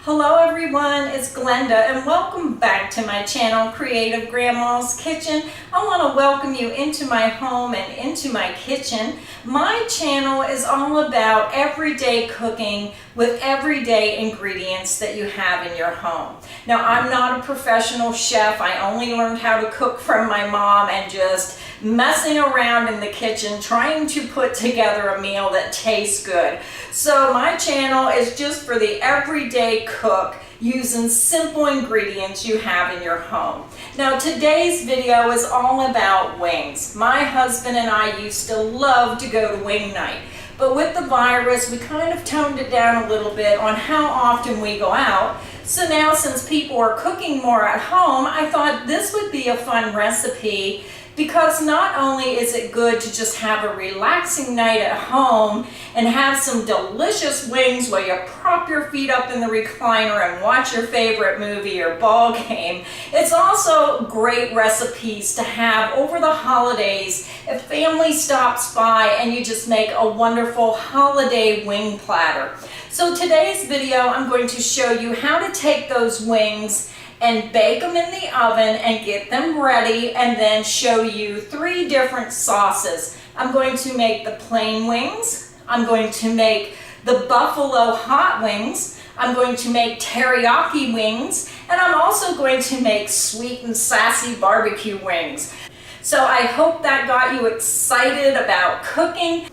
Hello everyone, it's Glenda and welcome back to my channel, Creative Grandma's Kitchen. I want to welcome you into my home and into my kitchen. My channel is all about everyday cooking with everyday ingredients that you have in your home. Now, I'm not a professional chef. I only learned how to cook from my mom and just messing around in the kitchen trying to put together a meal that tastes good. So my channel is just for the everyday cook using simple ingredients you have in your home. Now today's video is all about wings. My husband and I used to love to go to wing night, but with the virus we kind of toned it down a little bit on how often we go out. So now, since people are cooking more at home, I thought this would be a fun recipe, because not only is it good to just have a relaxing night at home and have some delicious wings while you prop your feet up in the recliner and watch your favorite movie or ball game, it's also great recipes to have over the holidays if family stops by and you just make a wonderful holiday wing platter. So today's video, I'm going to show you how to take those wings and bake them in the oven and get them ready, and then show you 3 different sauces. I'm going to make the plain wings, I'm going to make the buffalo hot wings, I'm going to make teriyaki wings, and I'm also going to make sweet and sassy barbecue wings. So I hope that got you excited about cooking.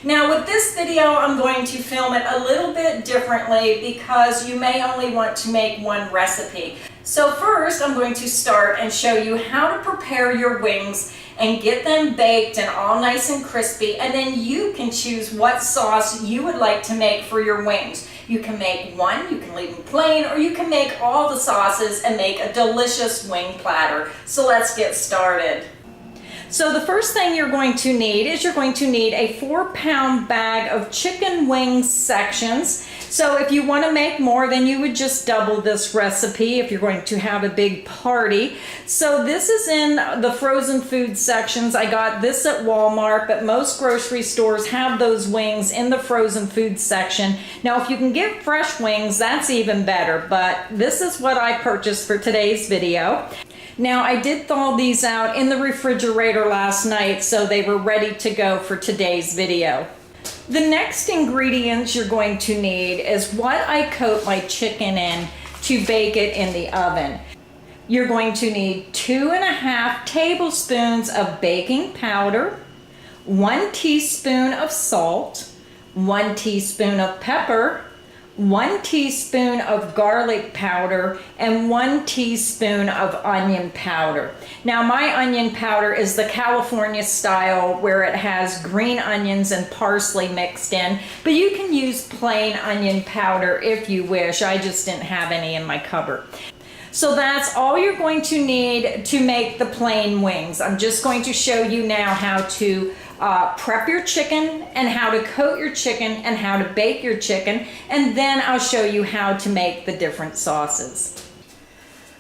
Now with this video, I'm going to film it a little bit differently because you may only want to make one recipe. So first, I'm going to start and show you how to prepare your wings and get them baked and all nice and crispy, and then you can choose what sauce you would like to make for your wings. You can make one, you can leave them plain, or you can make all the sauces and make a delicious wing platter. So let's get started. So the first thing you're going to need is you're going to need a 4-pound bag of chicken wing sections. So if you want to make more, then you would just double this recipe if you're going to have a big party. So this is in the frozen food sections. I got this at Walmart, but most grocery stores have those wings in the frozen food section. Now if you can get fresh wings, that's even better, but this is what I purchased for today's video. Now I did thaw these out in the refrigerator last night, so they were ready to go for today's video. The next ingredients you're going to need is what I coat my chicken in to bake it in the oven. You're going to need 2.5 tablespoons of baking powder, 1 teaspoon of salt, 1 teaspoon of pepper, 1 teaspoon of garlic powder, and 1 teaspoon of onion powder. Now my onion powder is the California style where it has green onions and parsley mixed in, but you can use plain onion powder if you wish. I just didn't have any in my cupboard. So that's all you're going to need to make the plain wings. I'm just going to show you now how to prep your chicken and how to coat your chicken and how to bake your chicken, and then I'll show you how to make the different sauces.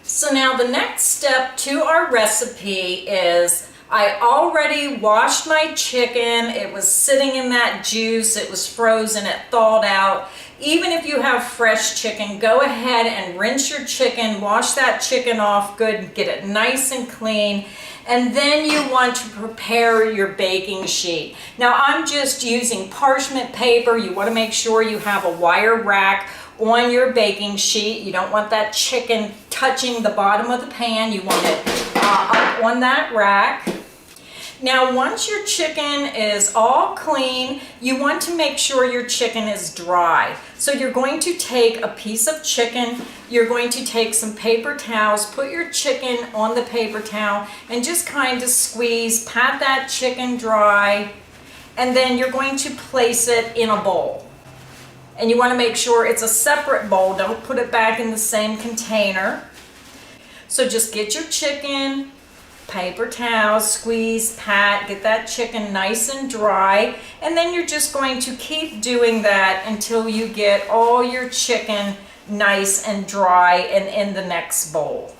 So now the next step to our recipe is I already washed my chicken. It was sitting in that juice, it was frozen, it thawed out. Even if you have fresh chicken, go ahead and rinse your chicken, wash that chicken off good, get it nice and clean. And then you want to prepare your baking sheet. Now I'm just using parchment paper. You want to make sure you have a wire rack on your baking sheet. You don't want that chicken touching the bottom of the pan. You want it up on that rack. Now once your chicken is all clean, you want to make sure your chicken is dry. So you're going to take a piece of chicken, you're going to take some paper towels, put your chicken on the paper towel and just kind of squeeze, pat that chicken dry, and then you're going to place it in a bowl. And you want to make sure it's a separate bowl, don't put it back in the same container. So just get your chicken, paper towel, squeeze, pat, get that chicken nice and dry, and then you're just going to keep doing that until you get all your chicken nice and dry and in the next bowl.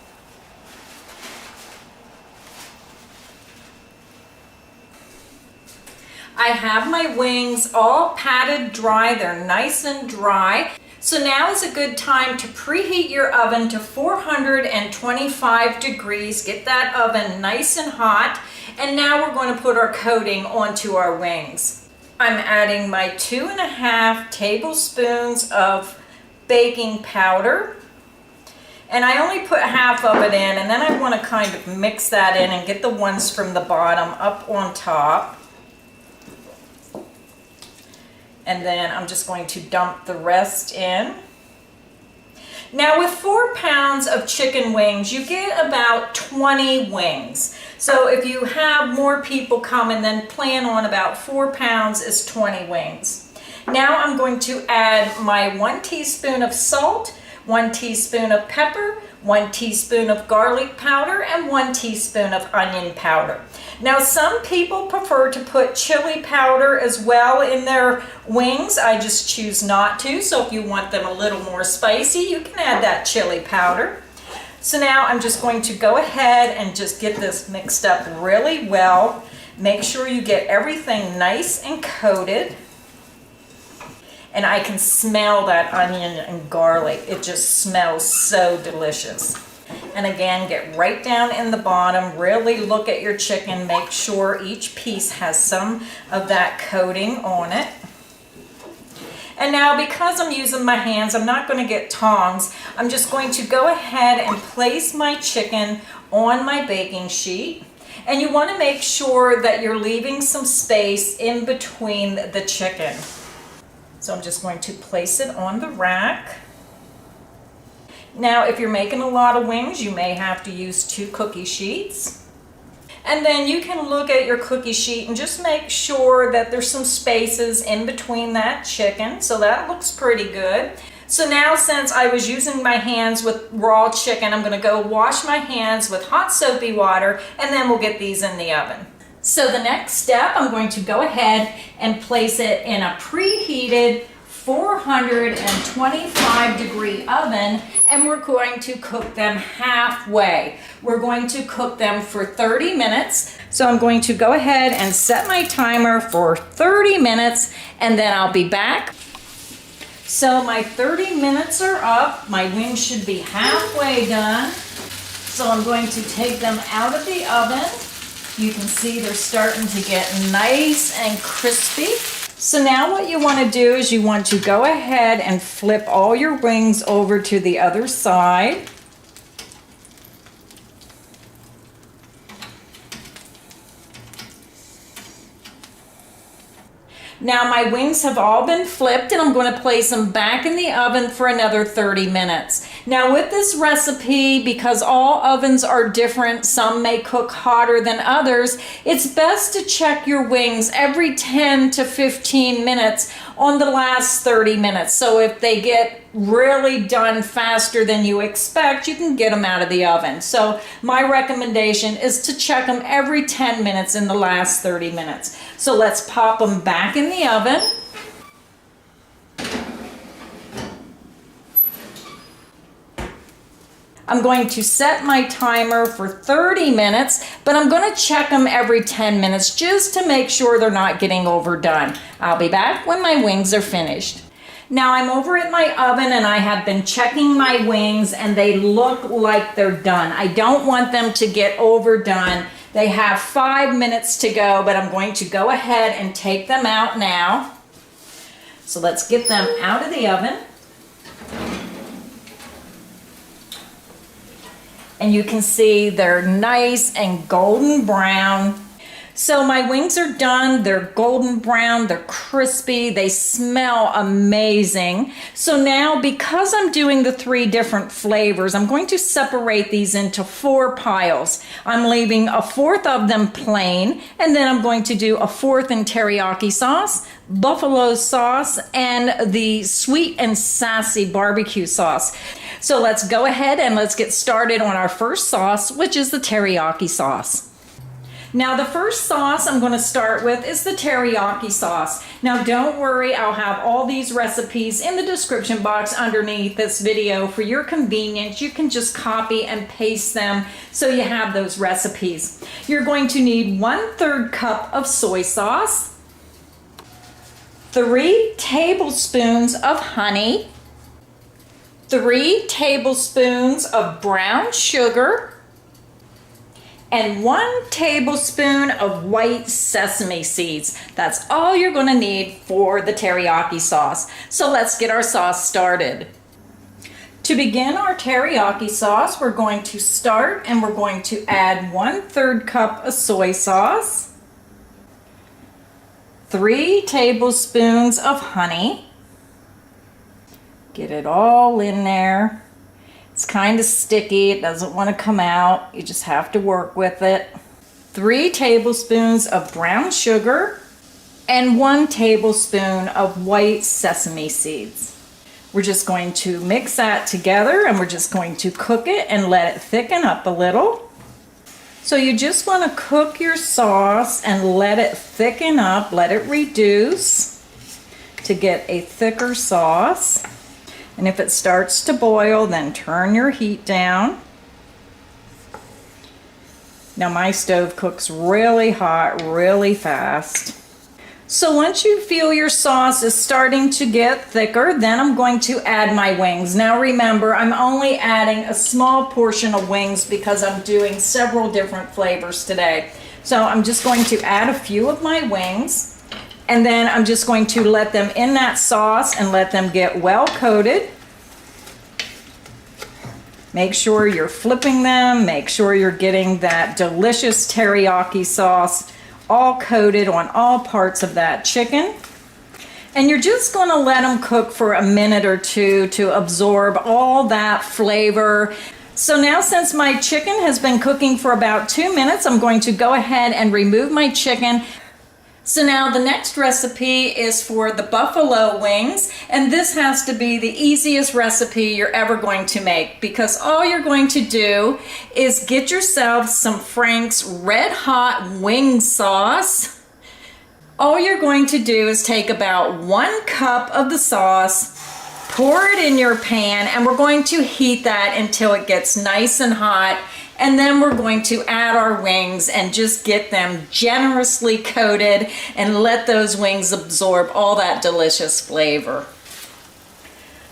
I have my wings all patted dry, they're nice and dry. So now is a good time to preheat your oven to 425 degrees. Get that oven nice and hot. And now we're going to put our coating onto our wings. I'm adding my 2.5 tablespoons of baking powder. And I only put half of it in, and then I want to kind of mix that in and get the ones from the bottom up on top. And then I'm just going to dump the rest in. Now with 4 pounds of chicken wings, you get about 20 wings. So if you have more people coming, then plan on about 4 pounds is 20 wings. Now I'm going to add my 1 teaspoon of salt, 1 teaspoon of pepper, 1 teaspoon of garlic powder, and 1 teaspoon of onion powder. Now some people prefer to put chili powder as well in their wings. I just choose not to, so if you want them a little more spicy, you can add that chili powder. So now I'm just going to go ahead and just get this mixed up really well. Make sure you get everything nice and coated. And I can smell that onion and garlic. It just smells so delicious. And again, get right down in the bottom. Really look at your chicken. Make sure each piece has some of that coating on it. And now because I'm using my hands, I'm not going to get tongs. I'm just going to go ahead and place my chicken on my baking sheet. And you want to make sure that you're leaving some space in between the chicken. So I'm just going to place it on the rack. Now, if you're making a lot of wings, you may have to use 2 cookie sheets. And then you can look at your cookie sheet and just make sure that there's some spaces in between that chicken. So that looks pretty good. So now, since I was using my hands with raw chicken, I'm going to go wash my hands with hot soapy water, and then we'll get these in the oven. So the next step, I'm going to go ahead and place it in a preheated 425 degree oven, and we're going to cook them halfway. We're going to cook them for 30 minutes. So I'm going to go ahead and set my timer for 30 minutes, and then I'll be back. So my 30 minutes are up. My wings should be halfway done. So I'm going to take them out of the oven. You can see they're starting to get nice and crispy. So now what you want to do is you want to go ahead and flip all your wings over to the other side. Now my wings have all been flipped, and I'm going to place them back in the oven for another 30 minutes. Now with this recipe, because all ovens are different, some may cook hotter than others, it's best to check your wings every 10 to 15 minutes on the last 30 minutes. So if they get really done faster than you expect, you can get them out of the oven. So my recommendation is to check them every 10 minutes in the last 30 minutes. So let's pop them back in the oven. I'm going to set my timer for 30 minutes, but I'm going to check them every 10 minutes just to make sure they're not getting overdone. I'll be back when my wings are finished. Now I'm over at my oven, and I have been checking my wings, and they look like they're done. I don't want them to get overdone. They have 5 minutes to go, but I'm going to go ahead and take them out now. So let's get them out of the oven. And you can see they're nice and golden brown. So my wings are done. They're golden brown, they're crispy, they smell amazing. So now, because I'm doing the 3 different flavors, I'm going to separate these into 4 piles. I'm leaving a 1/4 of them plain, and then I'm going to do a 1/4 in teriyaki sauce, buffalo sauce, and the sweet and sassy barbecue sauce. So let's go ahead and let's get started on our first sauce, which is the teriyaki sauce. Now the first sauce I'm going to start with is the teriyaki sauce. Now don't worry, I'll have all these recipes in the description box underneath this video for your convenience. You can just copy and paste them so you have those recipes. You're going to need 1/3 cup of soy sauce, 3 tablespoons of honey, 3 tablespoons of brown sugar, and 1 tablespoon of white sesame seeds. That's all you're going to need for the teriyaki sauce. So let's get our sauce started. To begin our teriyaki sauce, we're going to start and we're going to add 1/3 cup of soy sauce, 3 tablespoons of honey. Get it all in there. It's kind of sticky, it doesn't want to come out, you just have to work with it. 3 tablespoons of brown sugar and 1 tablespoon of white sesame seeds. We're just going to mix that together and we're just going to cook it and let it thicken up a little. So you just want to cook your sauce and let it thicken up, let it reduce to get a thicker sauce. And if it starts to boil, then turn your heat down. Now my stove cooks really hot, really fast. So once you feel your sauce is starting to get thicker, then I'm going to add my wings. Now remember, I'm only adding a small portion of wings because I'm doing several different flavors today. So I'm just going to add a few of my wings. And then I'm just going to let them in that sauce and let them get well coated. Make sure you're flipping them. Make sure you're getting that delicious teriyaki sauce all coated on all parts of that chicken. And you're just going to let them cook for a minute or two to absorb all that flavor. So now, since my chicken has been cooking for about 2 minutes, I'm going to go ahead and remove my chicken. So now the next recipe is for the buffalo wings, and this has to be the easiest recipe you're ever going to make, because all you're going to do is get yourself some Frank's Red Hot wing sauce. All you're going to do is take about 1 cup of the sauce, pour it in your pan, and we're going to heat that until it gets nice and hot. And then we're going to add our wings and just get them generously coated and let those wings absorb all that delicious flavor.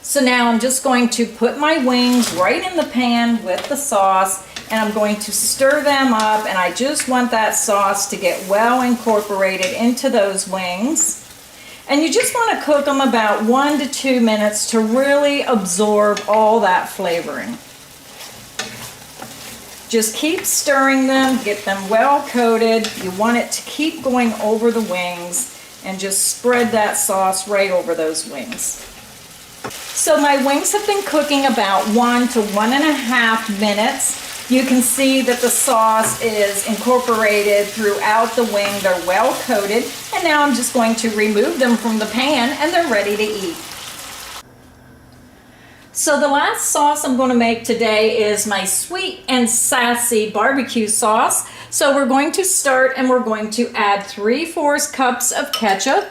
So now I'm just going to put my wings right in the pan with the sauce, and I'm going to stir them up, and I just want that sauce to get well incorporated into those wings. And you just want to cook them about 1 to 2 minutes to really absorb all that flavoring. Just keep stirring them, get them well coated. You want it to keep going over the wings and just spread that sauce right over those wings. So my wings have been cooking about 1 to 1.5 minutes. You can see that the sauce is incorporated throughout the wing. They're well coated. And now I'm just going to remove them from the pan and they're ready to eat. So the last sauce I'm going to make today is my sweet and sassy barbecue sauce. So we're going to start and we're going to add 3/4 cups of ketchup,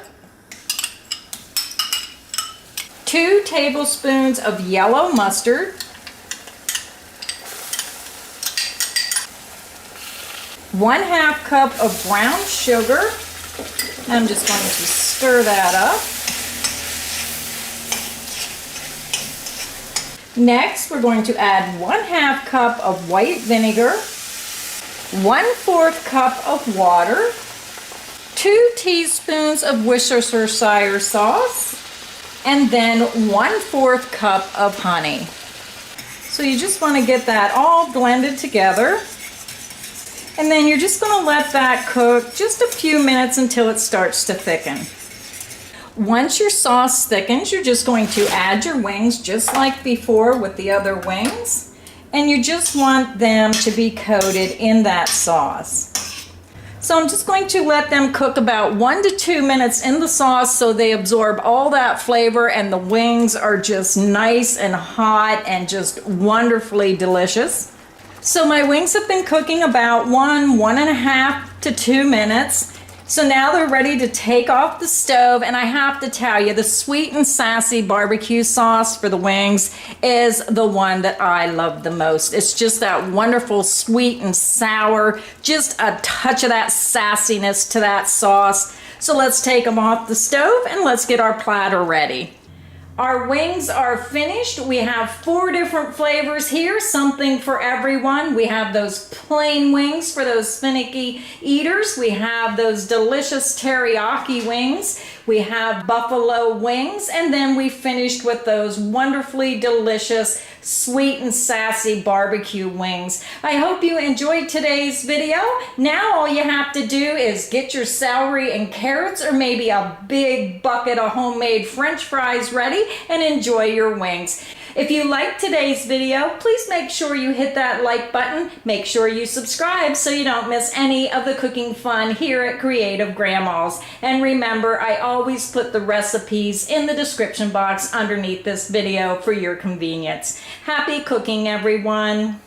2 tablespoons of yellow mustard, 1/2 cup of brown sugar. I'm just going to stir that up. Next, we're going to add 1/2 cup of white vinegar, 1/4 cup of water, 2 teaspoons of Worcestershire sauce, and then 1/4 cup of honey. So you just want to get that all blended together. And then you're just going to let that cook just a few minutes until it starts to thicken. Once your sauce thickens, you're just going to add your wings just like before with the other wings. And you just want them to be coated in that sauce. So I'm just going to let them cook about 1 to 2 minutes in the sauce so they absorb all that flavor and the wings are just nice and hot and just wonderfully delicious. So my wings have been cooking about 1.5 to 2 minutes. So now they're ready to take off the stove, and I have to tell you, the sweet and sassy barbecue sauce for the wings is the one that I love the most. It's just that wonderful sweet and sour, just a touch of that sassiness to that sauce. So let's take them off the stove and let's get our platter ready. Our wings are finished. We have 4 different flavors here, something for everyone. We have those plain wings for those finicky eaters. We have those delicious teriyaki wings. We have buffalo wings, and then we finished with those wonderfully delicious sweet and sassy barbecue wings. I hope you enjoyed today's video. Now all you have to do is get your celery and carrots, or maybe a big bucket of homemade French fries ready, and enjoy your wings. If you liked today's video, please make sure you hit that like button. Make sure you subscribe so you don't miss any of the cooking fun here at Creative Grandmas. And remember, I always put the recipes in the description box underneath this video for your convenience. Happy cooking, everyone!